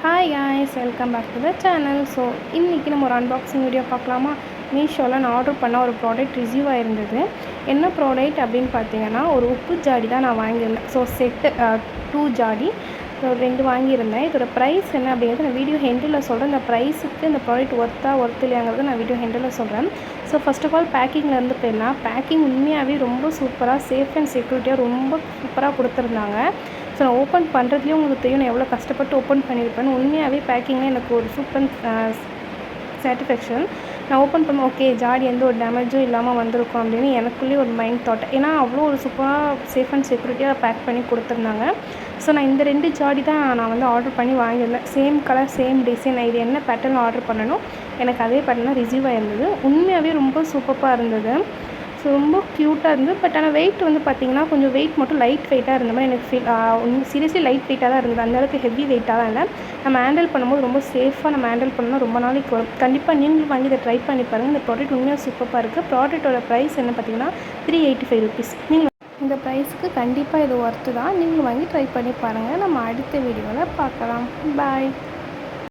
Hi guys, welcome back to the channel. So இன்றைக்கி நம்ம ஒரு அன்பாக்சிங் வீடியோ பார்க்கலாமா. மீஷோவில் நான் ஆர்டர் பண்ண ஒரு ப்ராடக்ட் ரிசீவ் ஆகிருந்தது. என்ன ப்ராடக்ட் அப்படின்னு பார்த்தீங்கன்னா, ஒரு உப்பு ஜாடி தான் நான் வாங்கியிருந்தேன். ஸோ செட்டு 2 ஜாடி 2 வாங்கியிருந்தேன். இதோட ப்ரைஸ் என்ன அப்படிங்கிறது நான் வீடியோ ஹெண்டில் சொல்கிறேன். இந்த ப்ரைஸுக்கு இந்த ப்ராடக்ட் ஒர்த் இல்லையாங்கிறது நான் வீடியோ ஹெண்டில் சொல்கிறேன். ஸோ ஃபர்ஸ்ட் ஆஃப் ஆல் பேக்கிங்லேருந்து போயிடலாம். பேக்கிங் உண்மையாகவே ரொம்ப சூப்பராக, சேஃப் அண்ட் செக்யூரிட்டியாக ரொம்ப சூப்பராக கொடுத்துருந்தாங்க. ஸோ நான் ஓப்பன் பண்ணுறதுலேயும் உங்களுக்கு தெரியும் நான் எவ்வளோ கஷ்டப்பட்டு ஓப்பன் பண்ணியிருப்பேன்னு. உண்மையாகவே பேக்கிங்கில் எனக்கு ஒரு சூப்பர் சாட்டிஸ்ஃபேக்ஷன். நான் ஓப்பன் பண்ண ஓகே ஜாடி எந்த ஒரு டேமேஜும் இல்லாமல் வந்திருக்கும் அப்படின்னு எனக்குள்ளேயே ஒரு மைண்ட் தாட். ஏன்னா அவ்வளோ ஒரு சூப்பராக சேஃப் அண்ட் செக்யூரிட்டியாக பேக் பண்ணி கொடுத்துருந்தாங்க. ஸோ நான் இந்த 2 ஜாடி தான் நான் வந்து ஆர்டர் பண்ணி வாங்கியிருந்தேன். Same colour same design. இது என்ன பேட்டர்ன் ஆர்டர் பண்ணணும் எனக்கு அதே பேட்டர்னாக ரிசீவ் ஆகிருந்தது. உண்மையாகவே ரொம்ப சூப்பராக இருந்தது. ஸோ ரொம்ப க்யூட்டாக இருந்தது. பட் ஆனால் வெயிட் வந்து பார்த்திங்கன்னா கொஞ்சம் வெயிட் மட்டும் லைட் வெயிட்டாக இருந்த மாதிரி எனக்கு சீரியஸ்லி லைட் வெயிட்டாக தான் இருந்தது. அந்தளவுக்கு ஹெவி வெயிட்டாக தான் இல்லை. நம்ம ஹேண்டில் பண்ணும்போது ரொம்ப சேஃபாக நம்ம ஹேண்டில் பண்ணால் ரொம்ப நாளைக்கு வரும். கண்டிப்பாக நீங்களும் வாங்கி இதை ட்ரை பண்ணி பாருங்கள். இந்த ப்ராடக்ட் உண்மையாக சூப்பராக இருக்குது. ப்ராடக்ட்டோட ப்ரைஸ் என்ன பார்த்திங்கன்னா ₹385. நீங்கள் இந்த ப்ரைஸுக்கு கண்டிப்பாக இது ஒர்த்து தான். நீங்களும் வாங்கி ட்ரை பண்ணி பாருங்கள். நம்ம அடுத்த வீடியோவில் பார்க்கலாம். பாய்.